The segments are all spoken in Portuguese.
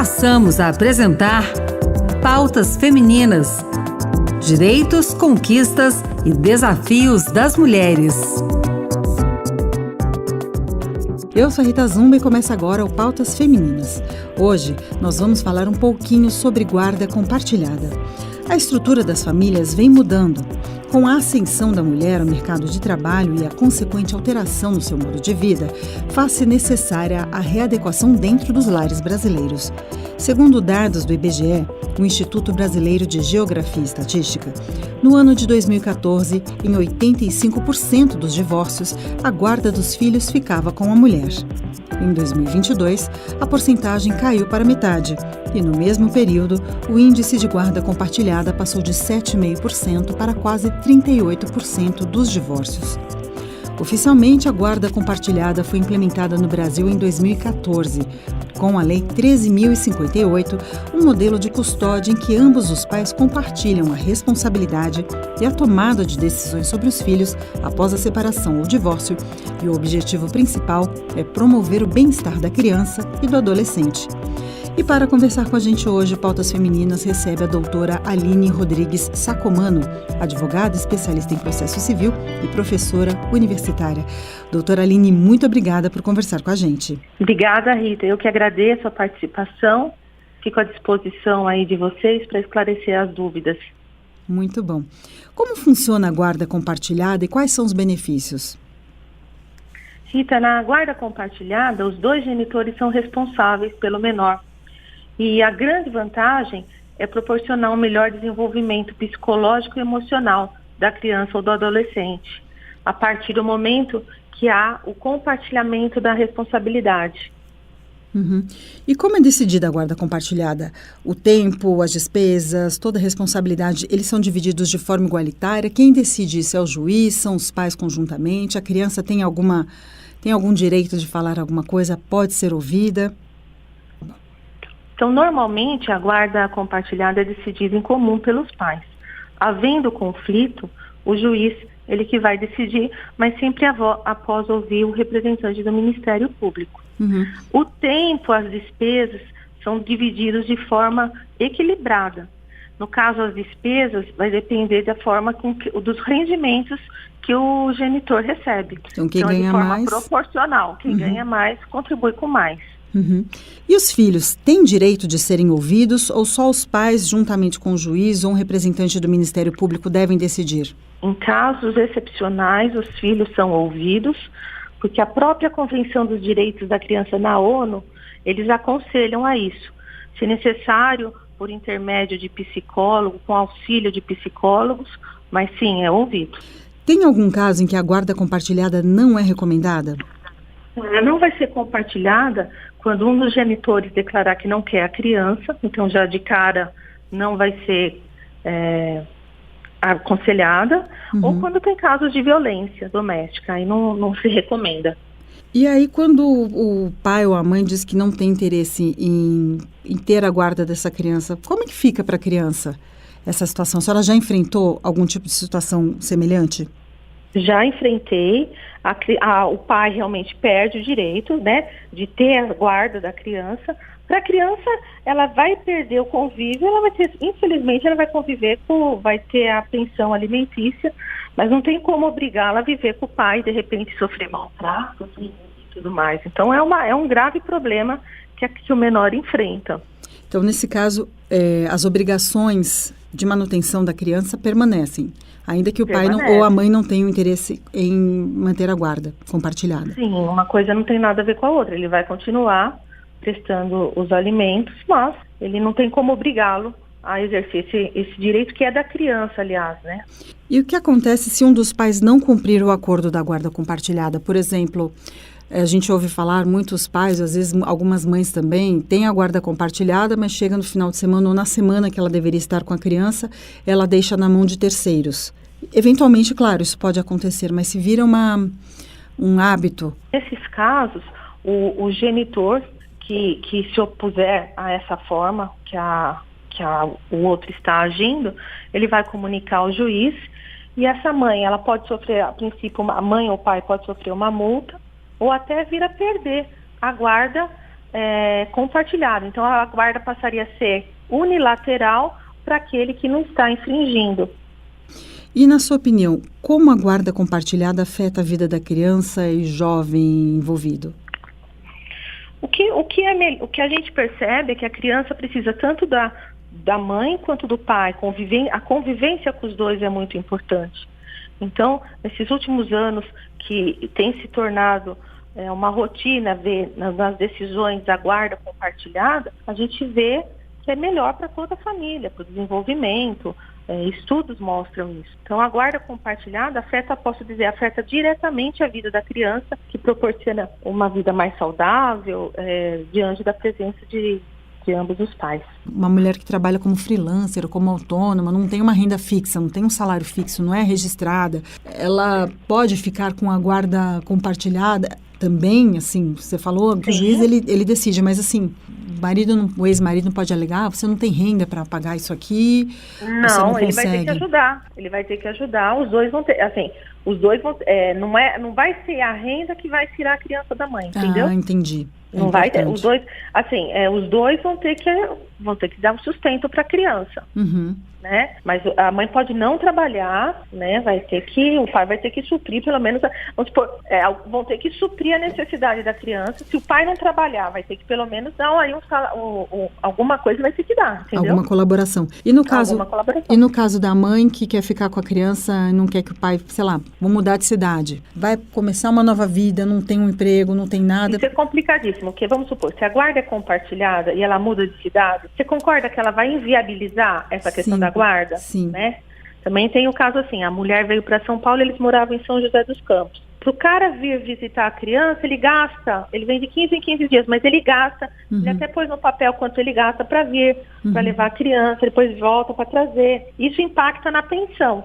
Passamos a apresentar Pautas Femininas: Direitos, Conquistas e Desafios das Mulheres. Eu sou a Rita Zumba e começa agora o Pautas Femininas. Hoje nós vamos falar um pouquinho sobre guarda compartilhada. A estrutura das famílias vem mudando. Com a ascensão da mulher ao mercado de trabalho e a consequente alteração no seu modo de vida, faz-se necessária a readequação dentro dos lares brasileiros. Segundo dados do IBGE, o Instituto Brasileiro de Geografia e Estatística, no ano de 2014, em 85% dos divórcios, a guarda dos filhos ficava com a mulher. Em 2022, a porcentagem caiu para metade e, no mesmo período, o índice de guarda compartilhada passou de 7,5% para quase 38% dos divórcios. Oficialmente, a guarda compartilhada foi implementada no Brasil em 2014, com a Lei 13.058, um modelo de custódia em que ambos os pais compartilham a responsabilidade e a tomada de decisões sobre os filhos após a separação ou divórcio, e o objetivo principal é promover o bem-estar da criança e do adolescente. E para conversar com a gente hoje, Pautas Femininas recebe a doutora Aline Rodrigues Sacomano, advogada especialista em processo civil e professora universitária. Doutora Aline, muito obrigada por conversar com a gente. Obrigada, Rita. Eu que agradeço a participação. Fico à disposição aí de vocês para esclarecer as dúvidas. Muito bom. Como funciona a guarda compartilhada e quais são os benefícios? Rita, na guarda compartilhada, os dois genitores são responsáveis pelo menor. E a grande vantagem é proporcionar um melhor desenvolvimento psicológico e emocional da criança ou do adolescente, a partir do momento que há o compartilhamento da responsabilidade. Uhum. E como é decidida a guarda compartilhada? O tempo, as despesas, toda a responsabilidade, eles são divididos de forma igualitária? Quem decide isso é o juiz, são os pais conjuntamente? A criança tem algum direito de falar alguma coisa? Pode ser ouvida? Então, normalmente, a guarda compartilhada é decidida em comum pelos pais. Havendo conflito, o juiz, ele que vai decidir, mas sempre após ouvir o representante do Ministério Público. Uhum. O tempo, as despesas, são divididos de forma equilibrada. No caso, as despesas vai depender da forma dos rendimentos que o genitor recebe. Então, quem ganha mais... de forma proporcional. Quem ganha mais, contribui com mais. Uhum. E os filhos têm direito de serem ouvidos ou só os pais, juntamente com o juiz ou um representante do Ministério Público, devem decidir? Em casos excepcionais, os filhos são ouvidos, porque a própria Convenção dos Direitos da Criança na ONU, eles aconselham a isso. Se necessário, por intermédio de psicólogo, com auxílio de psicólogos, mas sim, é ouvido. Tem algum caso em que a guarda compartilhada não é recomendada? Ela não vai ser compartilhada quando um dos genitores declarar que não quer a criança, então já de cara não vai ser aconselhada, ou quando tem casos de violência doméstica, aí não se recomenda. E aí quando o pai ou a mãe diz que não tem interesse em ter a guarda dessa criança, como é que fica para a criança essa situação? A senhora já enfrentou algum tipo de situação semelhante? Já enfrentei, o pai realmente perde o direito, né, de ter a guarda da criança. Para a criança, ela vai perder o convívio, infelizmente ela vai ter a pensão alimentícia, mas não tem como obrigá-la a viver com o pai, de repente sofrer maltrato e tudo mais. Então é um grave problema que o menor enfrenta. Então, nesse caso, as obrigações de manutenção da criança permanecem, ainda que o pai ou a mãe não tenham interesse em manter a guarda compartilhada. Sim, uma coisa não tem nada a ver com a outra. Ele vai continuar prestando os alimentos, mas ele não tem como obrigá-lo a exercer esse direito que é da criança, aliás, né? E o que acontece se um dos pais não cumprir o acordo da guarda compartilhada? Por exemplo, a gente ouve falar, muitos pais, às vezes algumas mães também, têm a guarda compartilhada, mas chega no final de semana ou na semana que ela deveria estar com a criança, ela deixa na mão de terceiros. Eventualmente, claro, isso pode acontecer, mas se vira um hábito. Nesses casos, o genitor que se opuser a essa forma o outro está agindo, ele vai comunicar ao juiz, e essa mãe, ela pode sofrer, a princípio, a mãe ou o pai pode sofrer uma multa, ou até vir a perder a guarda compartilhado. Então, a guarda passaria a ser unilateral para aquele que não está infringindo. E, na sua opinião, como a guarda compartilhada afeta a vida da criança e jovem envolvido? O que a gente percebe é que a criança precisa tanto da mãe quanto do pai. A convivência com os dois é muito importante. Então, nesses últimos anos que tem se tornado uma rotina ver nas decisões da guarda compartilhada, a gente vê que é melhor para toda a família, para o desenvolvimento. Estudos mostram isso. Então, a guarda compartilhada afeta diretamente a vida da criança, que proporciona uma vida mais saudável diante da presença de ambos os pais. Uma mulher que trabalha como freelancer ou como autônoma, não tem uma renda fixa, não tem um salário fixo, não é registrada, ela pode ficar com a guarda compartilhada também, assim, você falou que o juiz ele decide, mas assim, o ex-marido não pode alegar, você não tem renda para pagar isso aqui, não ele vai ter que ajudar, os dois vão ter, assim, não vai ser a renda que vai tirar a criança da mãe, entendeu? Ah, entendi. Não vai ter, os dois vão ter que dar um sustento para a criança, né? Mas a mãe pode não trabalhar, né? O pai vai ter que suprir, pelo menos, vamos supor, vão ter que suprir a necessidade da criança. Se o pai não trabalhar, vai ter que pelo menos dar aí alguma coisa vai ter que dar, entendeu? Alguma colaboração. E no caso da mãe que quer ficar com a criança e não quer que o pai, sei lá, vou mudar de cidade, vai começar uma nova vida, não tem um emprego, não tem nada. Isso é complicadíssimo, porque vamos supor, se a guarda é compartilhada e ela muda de cidade, você concorda que ela vai inviabilizar essa questão da guarda? Sim. Né? Também tem o caso assim, a mulher veio para São Paulo, eles moravam em São José dos Campos. Para o cara vir visitar a criança, ele vem de 15 em 15 dias, mas ele gasta, ele até pôs no papel quanto ele gasta para vir, para levar a criança, depois volta para trazer. Isso impacta na pensão.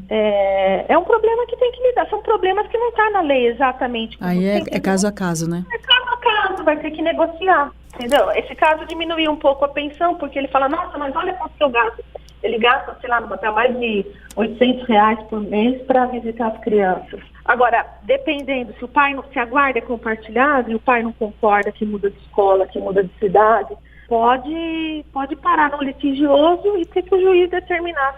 É um problema que tem que lidar, são problemas que não está na lei exatamente. Aí é caso a caso, né? É caso a caso, vai ter que negociar, entendeu? Esse caso diminuiu um pouco a pensão, porque ele fala, nossa, mas olha quanto que eu gasto. Ele gasta, sei lá, mais de R$800 por mês para visitar as crianças. Agora, dependendo, se a guarda é compartilhada e o pai não concorda que muda de escola, que muda de cidade, pode parar no litigioso e ter que o juiz determinar.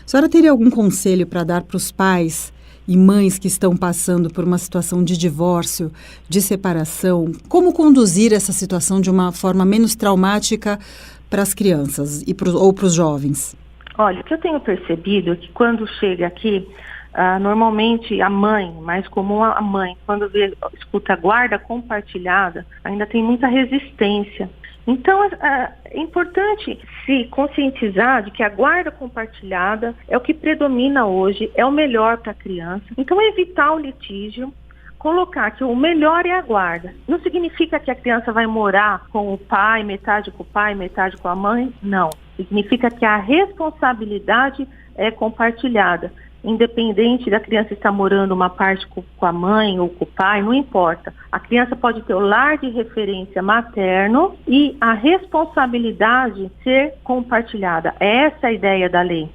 A senhora teria algum conselho para dar para os pais e mães que estão passando por uma situação de divórcio, de separação? Como conduzir essa situação de uma forma menos traumática para as crianças ou para os jovens? Olha, o que eu tenho percebido é que quando chega aqui, normalmente a mãe, mais comum a mãe, quando escuta a guarda compartilhada, ainda tem muita resistência. Então, é importante se conscientizar de que a guarda compartilhada é o que predomina hoje, é o melhor para a criança. Então, evitar o litígio, colocar que o melhor é a guarda. Não significa que a criança vai morar com o pai, metade com o pai, metade com a mãe. Não. Significa que a responsabilidade é compartilhada. Independente da criança estar morando uma parte com a mãe ou com o pai, não importa. A criança pode ter o lar de referência materno e a responsabilidade ser compartilhada. É essa a ideia da lei.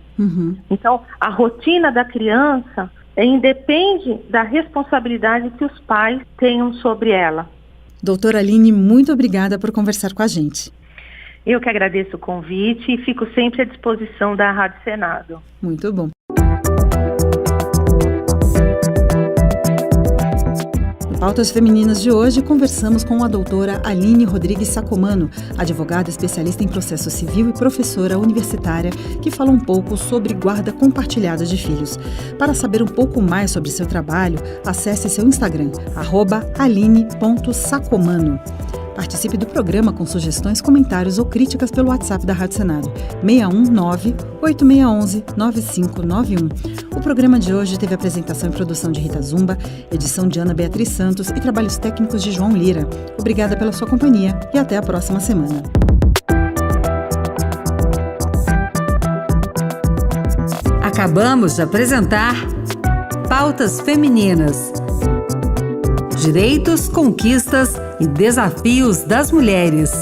Então, a rotina da criança independe da responsabilidade que os pais tenham sobre ela. Doutora Aline, muito obrigada por conversar com a gente. Eu que agradeço o convite e fico sempre à disposição da Rádio Senado. Muito bom. No Pautas Femininas de hoje, conversamos com a doutora Aline Rodrigues Sacomano, advogada especialista em processo civil e professora universitária, que fala um pouco sobre guarda compartilhada de filhos. Para saber um pouco mais sobre seu trabalho, acesse seu Instagram, @aline.sacomano. Participe do programa com sugestões, comentários ou críticas pelo WhatsApp da Rádio Senado, 619-8611-9591. O programa de hoje teve apresentação e produção de Rita Zumba, edição de Ana Beatriz Santos e trabalhos técnicos de João Lira. Obrigada pela sua companhia e até a próxima semana. Acabamos de apresentar Pautas Femininas. Direitos, conquistas e desafios das mulheres.